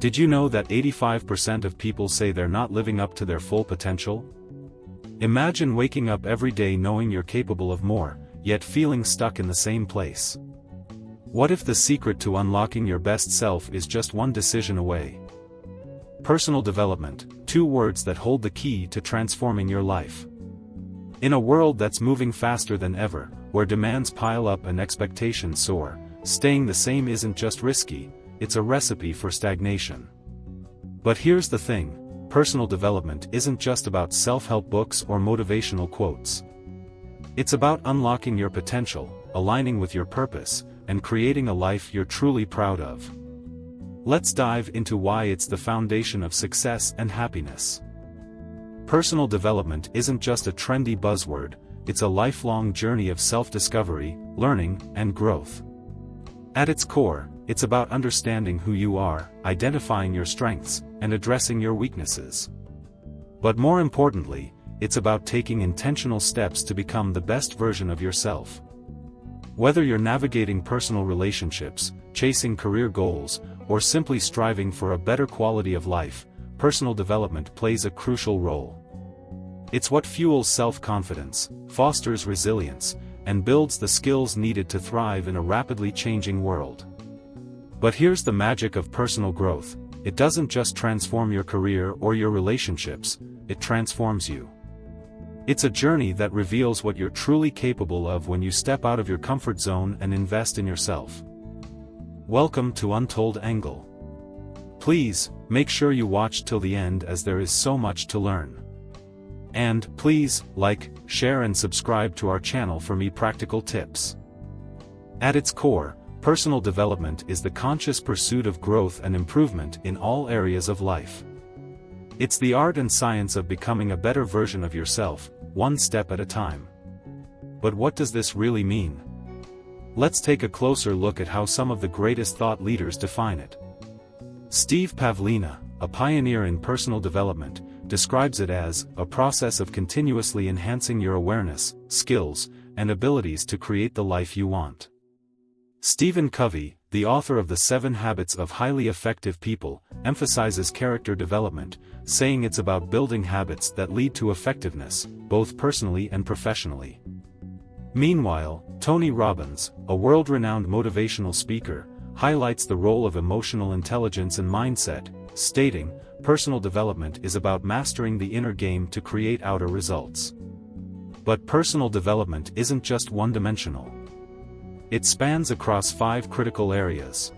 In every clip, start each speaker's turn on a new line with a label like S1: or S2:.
S1: Did you know that 85% of people say they're not living up to their full potential? Imagine waking up every day knowing you're capable of more, yet feeling stuck in the same place. What if the secret to unlocking your best self is just one decision away? Personal development, two words that hold the key to transforming your life. In a world that's moving faster than ever, where demands pile up and expectations soar, staying the same isn't just risky, it's a recipe for stagnation. But here's the thing, personal development isn't just about self-help books or motivational quotes. It's about unlocking your potential, aligning with your purpose, and creating a life you're truly proud of. Let's dive into why it's the foundation of success and happiness. Personal development isn't just a trendy buzzword, it's a lifelong journey of self-discovery, learning, and growth. At its core, it's about understanding who you are, identifying your strengths, and addressing your weaknesses. But more importantly, it's about taking intentional steps to become the best version of yourself. Whether you're navigating personal relationships, chasing career goals, or simply striving for a better quality of life, personal development plays a crucial role. It's what fuels self-confidence, fosters resilience, and builds the skills needed to thrive in a rapidly changing world. But here's the magic of personal growth, it doesn't just transform your career or your relationships, it transforms you. It's a journey that reveals what you're truly capable of when you step out of your comfort zone and invest in yourself. Welcome to Untold Angle. Please, make sure you watch till the end as there is so much to learn. And, please, like, share and subscribe to our channel for more practical tips. At its core, personal development is the conscious pursuit of growth and improvement in all areas of life. It's the art and science of becoming a better version of yourself, one step at a time. But what does this really mean? Let's take a closer look at how some of the greatest thought leaders define it. Steve Pavlina, a pioneer in personal development, describes it as a process of continuously enhancing your awareness, skills, and abilities to create the life you want. Stephen Covey, the author of The 7 Habits of Highly Effective People, emphasizes character development, saying it's about building habits that lead to effectiveness, both personally and professionally. Meanwhile, Tony Robbins, a world-renowned motivational speaker, highlights the role of emotional intelligence and mindset, stating, "Personal development is about mastering the inner game to create outer results." But personal development isn't just one-dimensional. It spans across 5 critical areas.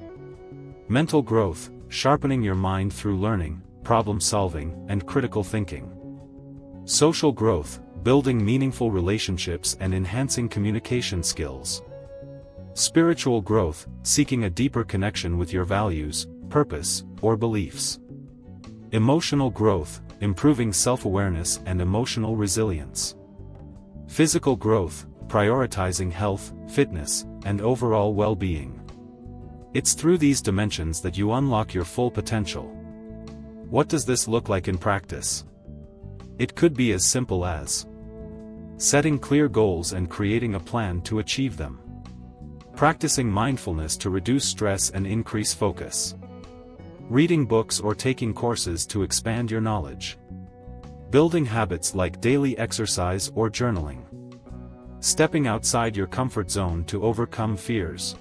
S1: Mental growth, sharpening your mind through learning, problem-solving, and critical thinking. Social growth, building meaningful relationships and enhancing communication skills. Spiritual growth, seeking a deeper connection with your values, purpose, or beliefs. Emotional growth, improving self-awareness and emotional resilience. Physical growth, prioritizing health, fitness, and overall well-being. It's through these dimensions that you unlock your full potential. What does this look like in practice? It could be as simple as setting clear goals and creating a plan to achieve them. Practicing mindfulness to reduce stress and increase focus. Reading books or taking courses to expand your knowledge. Building habits like daily exercise or journaling. Stepping outside your comfort zone to overcome fears.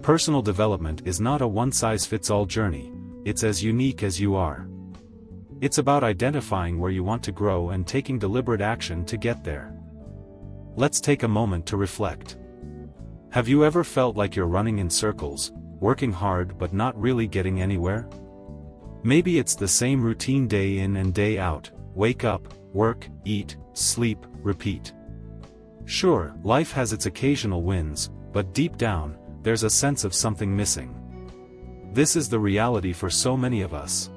S1: Personal development is not a one-size-fits-all journey, it's as unique as you are. It's about identifying where you want to grow and taking deliberate action to get there. Let's take a moment to reflect. Have you ever felt like you're running in circles, working hard but not really getting anywhere? Maybe it's the same routine day in and day out, wake up, work, eat, sleep, repeat. Sure, life has its occasional wins, but deep down, there's a sense of something missing. This is the reality for so many of us.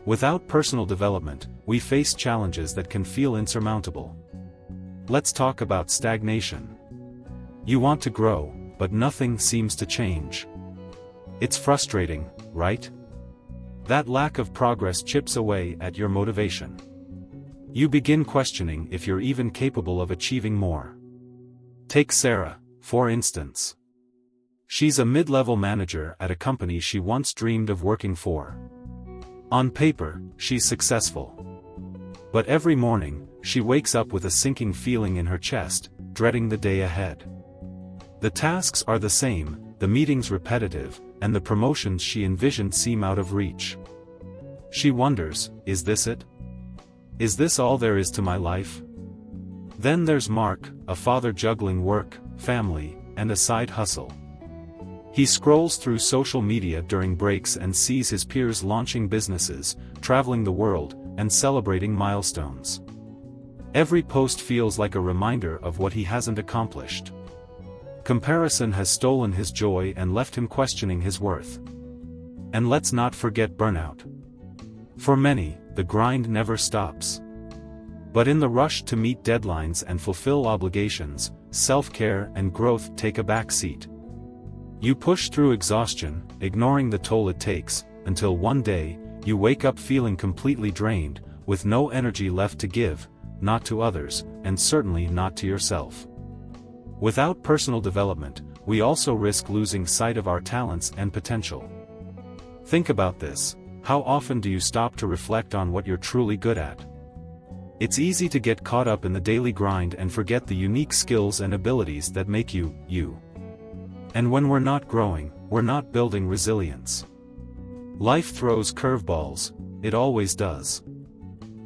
S1: Without personal development, we face challenges that can feel insurmountable. Let's talk about stagnation. You want to grow, but nothing seems to change. It's frustrating, right? That lack of progress chips away at your motivation. You begin questioning if you're even capable of achieving more. Take Sarah, for instance. She's a mid-level manager at a company she once dreamed of working for. On paper, she's successful. But every morning, she wakes up with a sinking feeling in her chest, dreading the day ahead. The tasks are the same, the meetings repetitive, and the promotions she envisioned seem out of reach. She wonders, is this it? Is this all there is to my life? Then there's Mark, a father juggling work, family, and a side hustle. He scrolls through social media during breaks and sees his peers launching businesses, traveling the world, and celebrating milestones. Every post feels like a reminder of what he hasn't accomplished. Comparison has stolen his joy and left him questioning his worth. And let's not forget burnout. For many, the grind never stops. But in the rush to meet deadlines and fulfill obligations, self-care and growth take a back seat. You push through exhaustion, ignoring the toll it takes, until one day, you wake up feeling completely drained, with no energy left to give, not to others, and certainly not to yourself. Without personal development, we also risk losing sight of our talents and potential. Think about this: how often do you stop to reflect on what you're truly good at? It's easy to get caught up in the daily grind and forget the unique skills and abilities that make you, you. And when we're not growing, we're not building resilience. Life throws curveballs, it always does.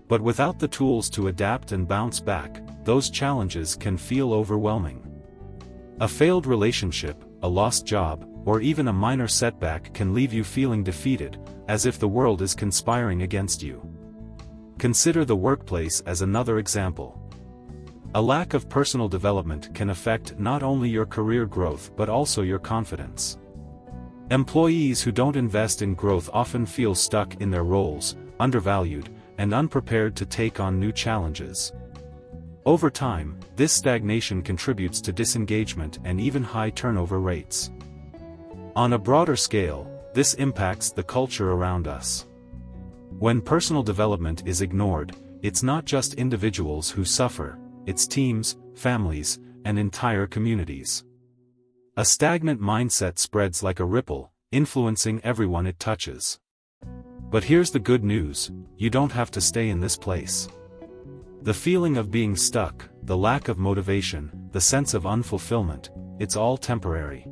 S1: But without the tools to adapt and bounce back, those challenges can feel overwhelming. A failed relationship, a lost job, or even a minor setback can leave you feeling defeated, as if the world is conspiring against you. Consider the workplace as another example. A lack of personal development can affect not only your career growth but also your confidence. Employees who don't invest in growth often feel stuck in their roles, undervalued, and unprepared to take on new challenges. Over time, this stagnation contributes to disengagement and even high turnover rates. On a broader scale, this impacts the culture around us. When personal development is ignored, it's not just individuals who suffer, it's teams, families, and entire communities. A stagnant mindset spreads like a ripple, influencing everyone it touches. But here's the good news: you don't have to stay in this place. The feeling of being stuck, the lack of motivation, the sense of unfulfillment, it's all temporary.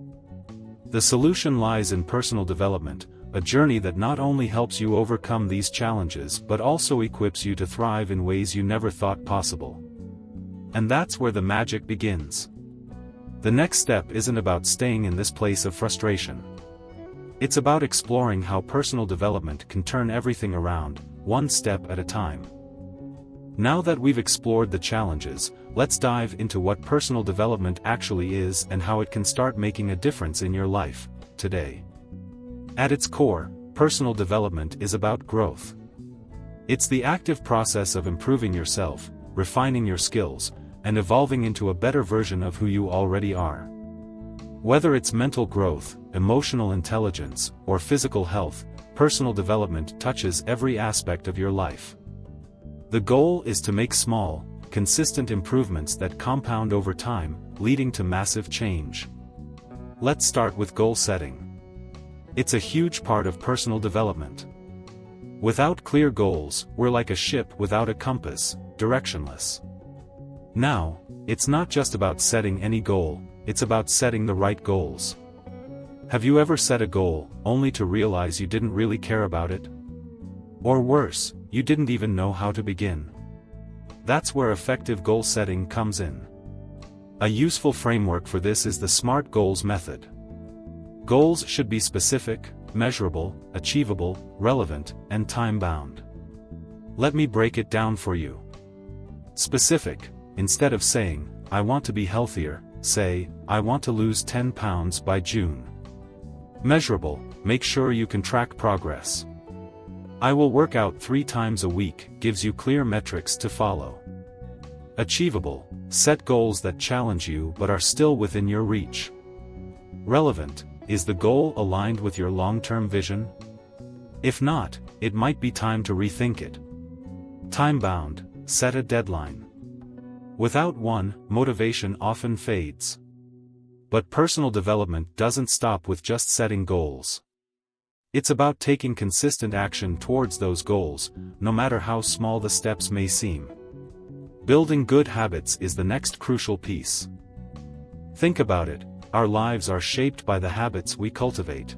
S1: The solution lies in personal development, a journey that not only helps you overcome these challenges but also equips you to thrive in ways you never thought possible. And that's where the magic begins. The next step isn't about staying in this place of frustration. It's about exploring how personal development can turn everything around, one step at a time. Now that we've explored the challenges, let's dive into what personal development actually is and how it can start making a difference in your life, today. At its core, personal development is about growth. It's the active process of improving yourself, refining your skills, and evolving into a better version of who you already are. Whether it's mental growth, emotional intelligence, or physical health, personal development touches every aspect of your life. The goal is to make small, consistent improvements that compound over time, leading to massive change. Let's start with goal setting. It's a huge part of personal development. Without clear goals, we're like a ship without a compass, directionless. Now, it's not just about setting any goal, it's about setting the right goals. Have you ever set a goal, only to realize you didn't really care about it? Or worse, you didn't even know how to begin? That's where effective goal setting comes in. A useful framework for this is the SMART goals method. Goals should be specific, measurable, achievable, relevant, and time-bound. Let me break it down for you. Specific: instead of saying, "I want to be healthier," say, "I want to lose 10 pounds by June." Measurable: make sure you can track progress. "I will work out 3 times a week," gives you clear metrics to follow. Achievable: set goals that challenge you but are still within your reach. Relevant: is the goal aligned with your long-term vision? If not, it might be time to rethink it. Time-bound: set a deadline. Without one, motivation often fades. But personal development doesn't stop with just setting goals. It's about taking consistent action towards those goals, no matter how small the steps may seem. Building good habits is the next crucial piece. Think about it, our lives are shaped by the habits we cultivate.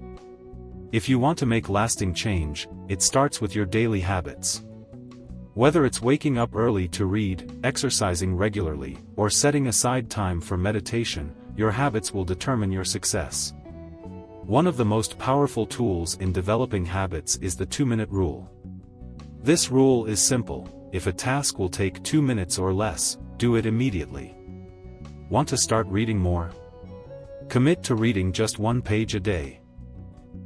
S1: If you want to make lasting change, it starts with your daily habits. Whether it's waking up early to read, exercising regularly, or setting aside time for meditation, your habits will determine your success. One of the most powerful tools in developing habits is the 2-minute rule. This rule is simple: if a task will take 2 minutes or less, do it immediately. Want to start reading more? Commit to reading just 1 page a day.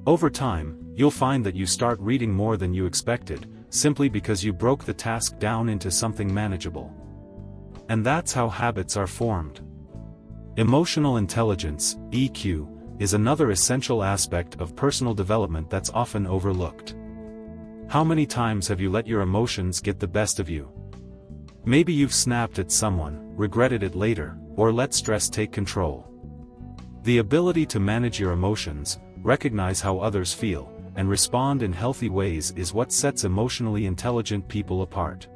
S1: Over time, you'll find that you start reading more than you expected, simply because you broke the task down into something manageable. And that's how habits are formed. Emotional intelligence, EQ, is another essential aspect of personal development that's often overlooked. How many times have you let your emotions get the best of you? Maybe you've snapped at someone, regretted it later, or let stress take control. The ability to manage your emotions, recognize how others feel, and respond in healthy ways is what sets emotionally intelligent people apart.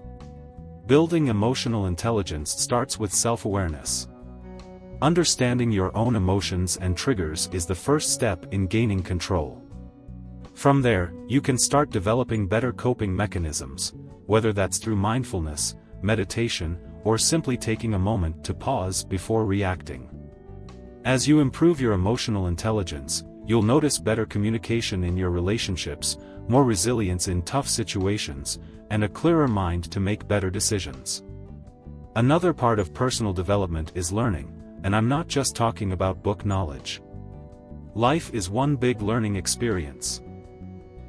S1: Building emotional intelligence starts with self-awareness. Understanding your own emotions and triggers is the first step in gaining control. From there, you can start developing better coping mechanisms, whether that's through mindfulness, meditation, or simply taking a moment to pause before reacting. As you improve your emotional intelligence, you'll notice better communication in your relationships, more resilience in tough situations, and a clearer mind to make better decisions. Another part of personal development is learning, and I'm not just talking about book knowledge. Life is one big learning experience.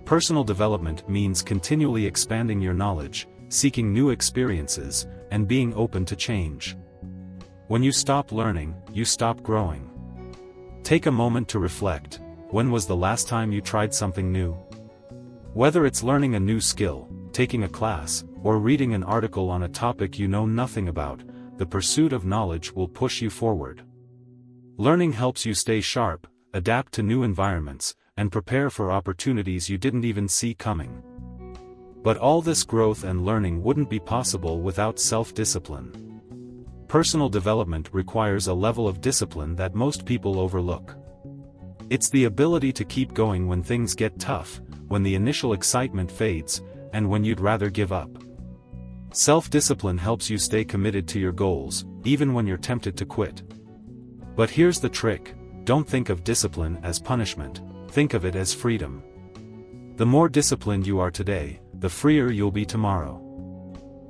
S1: Personal development means continually expanding your knowledge, seeking new experiences, and being open to change. When you stop learning, you stop growing. Take a moment to reflect: when was the last time you tried something new? Whether it's learning a new skill, taking a class, or reading an article on a topic you know nothing about, the pursuit of knowledge will push you forward. Learning helps you stay sharp, adapt to new environments, and prepare for opportunities you didn't even see coming. But all this growth and learning wouldn't be possible without self-discipline. Personal development requires a level of discipline that most people overlook. It's the ability to keep going when things get tough, when the initial excitement fades, and when you'd rather give up. Self-discipline helps you stay committed to your goals, even when you're tempted to quit. But here's the trick: don't think of discipline as punishment, think of it as freedom. The more disciplined you are today, the freer you'll be tomorrow.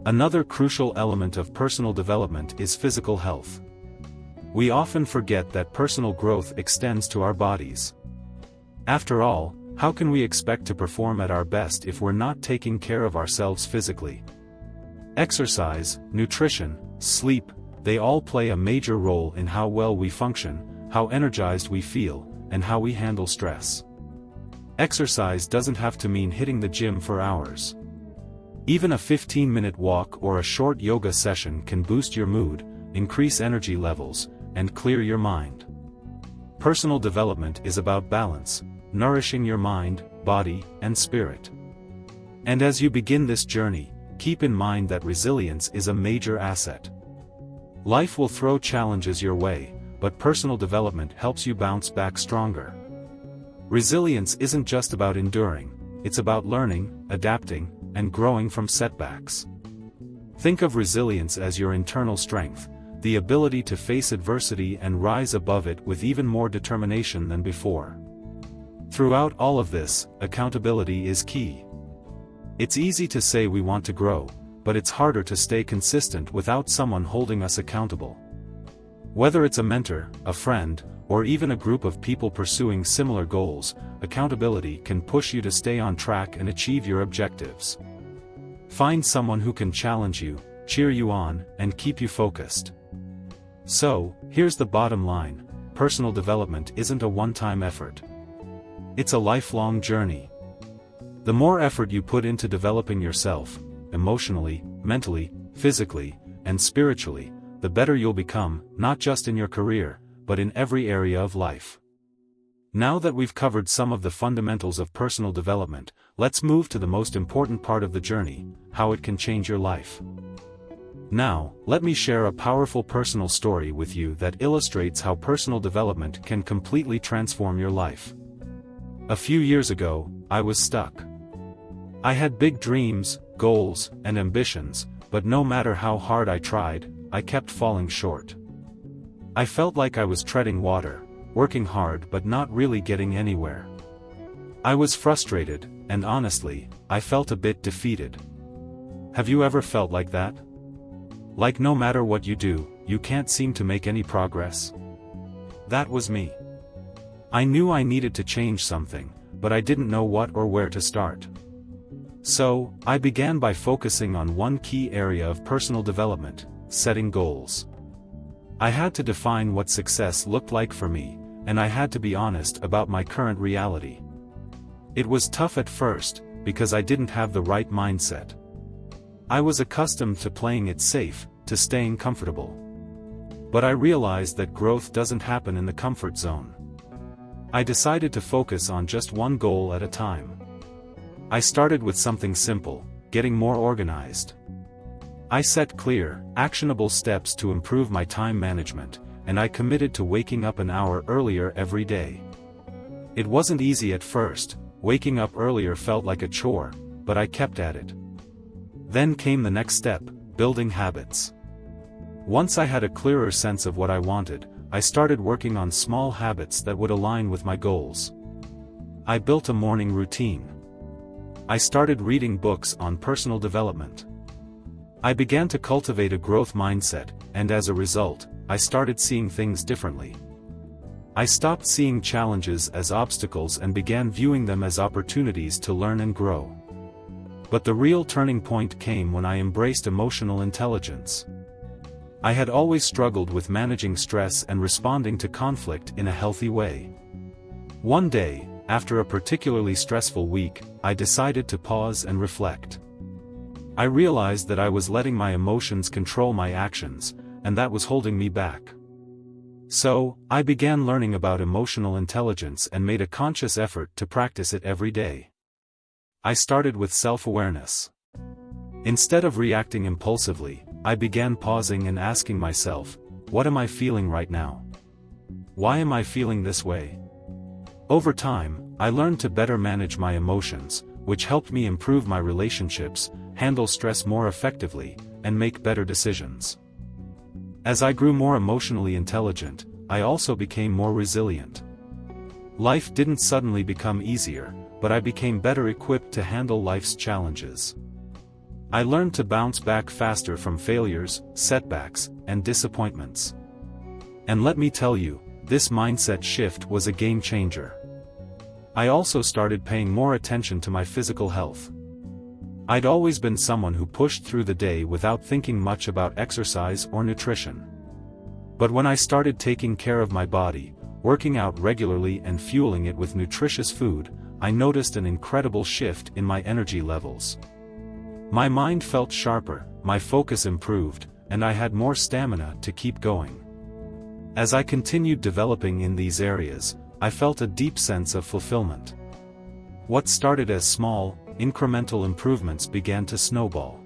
S1: Another crucial element of personal development is physical health. We often forget that personal growth extends to our bodies. After all, how can we expect to perform at our best if we're not taking care of ourselves physically? Exercise, nutrition, sleep, they all play a major role in how well we function, how energized we feel, and how we handle stress. Exercise doesn't have to mean hitting the gym for hours. Even a 15-minute walk or a short yoga session can boost your mood, increase energy levels, and clear your mind. Personal development is about balance, nourishing your mind, body, and spirit. And as you begin this journey, keep in mind that resilience is a major asset. Life will throw challenges your way, but personal development helps you bounce back stronger. Resilience isn't just about enduring, it's about learning, adapting, and growing from setbacks. Think of resilience as your internal strength, the ability to face adversity and rise above it with even more determination than before. Throughout all of this, accountability is key. It's easy to say we want to grow, but it's harder to stay consistent without someone holding us accountable. Whether it's a mentor, a friend, or even a group of people pursuing similar goals, accountability can push you to stay on track and achieve your objectives. Find someone who can challenge you, cheer you on, and keep you focused. So, here's the bottom line: personal development isn't a one-time effort. It's a lifelong journey. The more effort you put into developing yourself, emotionally, mentally, physically, and spiritually, the better you'll become, not just in your career, but in every area of life. Now that we've covered some of the fundamentals of personal development, let's move to the most important part of the journey: how it can change your life. Now, let me share a powerful personal story with you that illustrates how personal development can completely transform your life. A few years ago, I was stuck. I had big dreams, goals, and ambitions, but no matter how hard I tried, I kept falling short. I felt like I was treading water, working hard but not really getting anywhere. I was frustrated, and honestly, I felt a bit defeated. Have you ever felt like that? Like no matter what you do, you can't seem to make any progress? That was me. I knew I needed to change something, but I didn't know what or where to start. So, I began by focusing on one key area of personal development: setting goals. I had to define what success looked like for me, and I had to be honest about my current reality. It was tough at first, because I didn't have the right mindset. I was accustomed to playing it safe, to staying comfortable. But I realized that growth doesn't happen in the comfort zone. I decided to focus on just one goal at a time. I started with something simple: getting more organized. I set clear, actionable steps to improve my time management, and I committed to waking up an hour earlier every day. It wasn't easy at first. Waking up earlier felt like a chore, but I kept at it. Then came the next step: building habits. Once I had a clearer sense of what I wanted, I started working on small habits that would align with my goals. I built a morning routine. I started reading books on personal development. I began to cultivate a growth mindset, and as a result, I started seeing things differently. I stopped seeing challenges as obstacles and began viewing them as opportunities to learn and grow. But the real turning point came when I embraced emotional intelligence. I had always struggled with managing stress and responding to conflict in a healthy way. One day, after a particularly stressful week, I decided to pause and reflect. I realized that I was letting my emotions control my actions, and that was holding me back. So, I began learning about emotional intelligence and made a conscious effort to practice it every day. I started with self-awareness. Instead of reacting impulsively, I began pausing and asking myself, what am I feeling right now? Why am I feeling this way? Over time, I learned to better manage my emotions, which helped me improve my relationships, handle stress more effectively, and make better decisions. As I grew more emotionally intelligent, I also became more resilient. Life didn't suddenly become easier, but I became better equipped to handle life's challenges. I learned to bounce back faster from failures, setbacks, and disappointments. And let me tell you, this mindset shift was a game changer. I also started paying more attention to my physical health. I'd always been someone who pushed through the day without thinking much about exercise or nutrition. But when I started taking care of my body, working out regularly and fueling it with nutritious food, I noticed an incredible shift in my energy levels. My mind felt sharper, my focus improved, and I had more stamina to keep going. As I continued developing in these areas, I felt a deep sense of fulfillment. What started as small, incremental improvements began to snowball.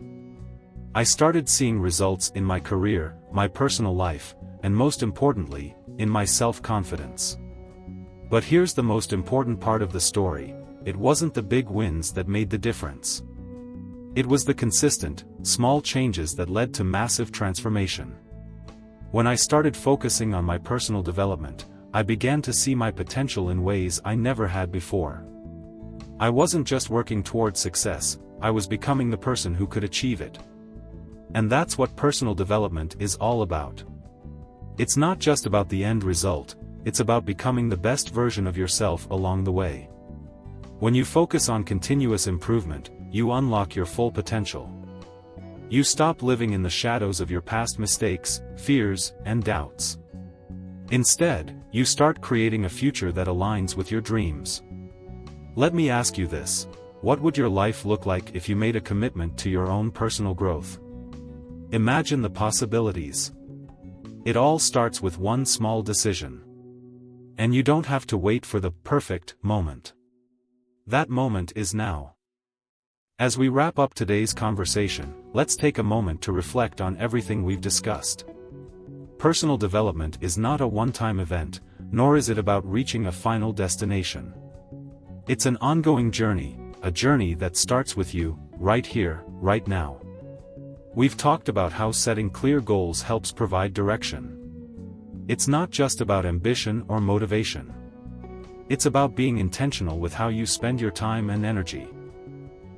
S1: I started seeing results in my career, my personal life, and most importantly, in my self-confidence. But here's the most important part of the story: it wasn't the big wins that made the difference. It was the consistent, small changes that led to massive transformation. When I started focusing on my personal development, I began to see my potential in ways I never had before. I wasn't just working toward success, I was becoming the person who could achieve it. And that's what personal development is all about. It's not just about the end result, it's about becoming the best version of yourself along the way. When you focus on continuous improvement, you unlock your full potential. You stop living in the shadows of your past mistakes, fears, and doubts. Instead, you start creating a future that aligns with your dreams. Let me ask you this: what would your life look like if you made a commitment to your own personal growth? Imagine the possibilities. It all starts with one small decision. And you don't have to wait for the perfect moment. That moment is now. As we wrap up today's conversation, let's take a moment to reflect on everything we've discussed. Personal development is not a one-time event, nor is it about reaching a final destination. It's an ongoing journey, a journey that starts with you, right here, right now. We've talked about how setting clear goals helps provide direction. It's not just about ambition or motivation. It's about being intentional with how you spend your time and energy.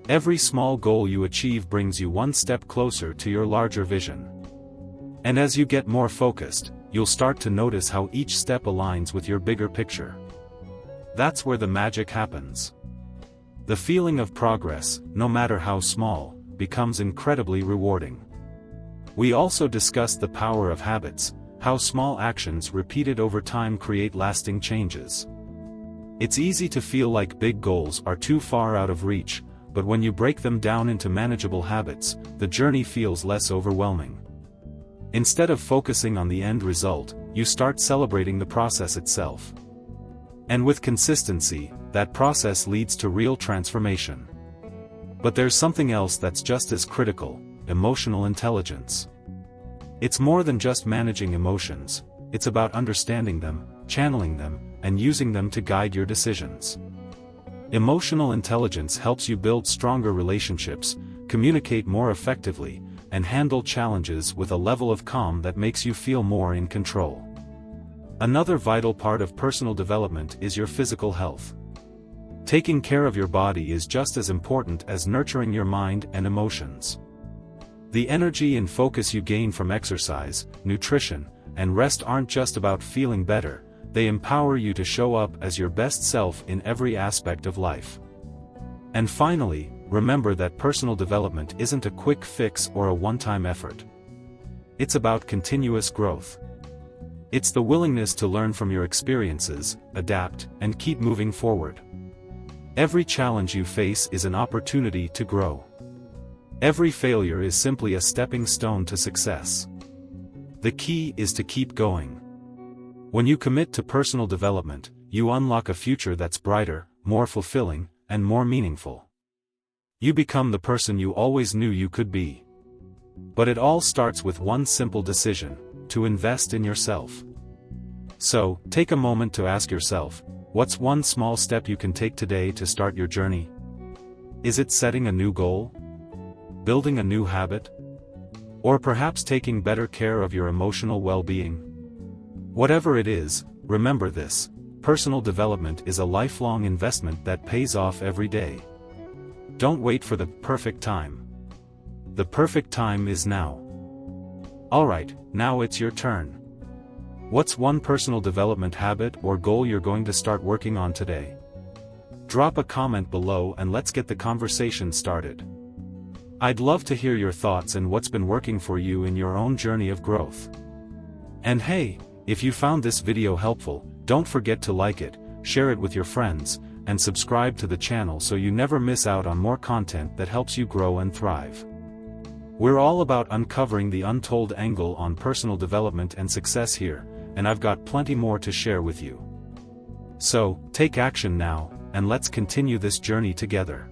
S1: Every small goal you achieve brings you one step closer to your larger vision. And as you get more focused, you'll start to notice how each step aligns with your bigger picture. That's where the magic happens. The feeling of progress, no matter how small, becomes incredibly rewarding. We also discussed the power of habits, how small actions repeated over time create lasting changes. It's easy to feel like big goals are too far out of reach, but when you break them down into manageable habits, the journey feels less overwhelming. Instead of focusing on the end result, you start celebrating the process itself. And with consistency, that process leads to real transformation. But there's something else that's just as critical: emotional intelligence. It's more than just managing emotions, it's about understanding them, channeling them, and using them to guide your decisions. Emotional intelligence helps you build stronger relationships, communicate more effectively, and handle challenges with a level of calm that makes you feel more in control. Another vital part of personal development is your physical health. Taking care of your body is just as important as nurturing your mind and emotions. The energy and focus you gain from exercise, nutrition, and rest aren't just about feeling better. They empower you to show up as your best self in every aspect of life. And finally, remember that personal development isn't a quick fix or a one-time effort. It's about continuous growth. It's the willingness to learn from your experiences, adapt, and keep moving forward. Every challenge you face is an opportunity to grow. Every failure is simply a stepping stone to success. The key is to keep going. When you commit to personal development, you unlock a future that's brighter, more fulfilling, and more meaningful. You become the person you always knew you could be. But it all starts with one simple decision: to invest in yourself. So, take a moment to ask yourself, what's one small step you can take today to start your journey? Is it setting a new goal? Building a new habit? Or perhaps taking better care of your emotional well-being? Whatever it is, remember this: personal development is a lifelong investment that pays off every day. Don't wait for the perfect time. The perfect time is now. Alright, now it's your turn. What's one personal development habit or goal you're going to start working on today? Drop a comment below and let's get the conversation started. I'd love to hear your thoughts and what's been working for you in your own journey of growth. And hey, if you found this video helpful, don't forget to like it, share it with your friends, and subscribe to the channel so you never miss out on more content that helps you grow and thrive. We're all about uncovering the untold angle on personal development and success here, and I've got plenty more to share with you. So, take action now, and let's continue this journey together.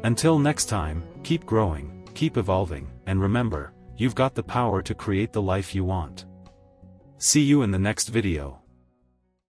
S1: Until next time, keep growing, keep evolving, and remember, you've got the power to create the life you want. See you in the next video.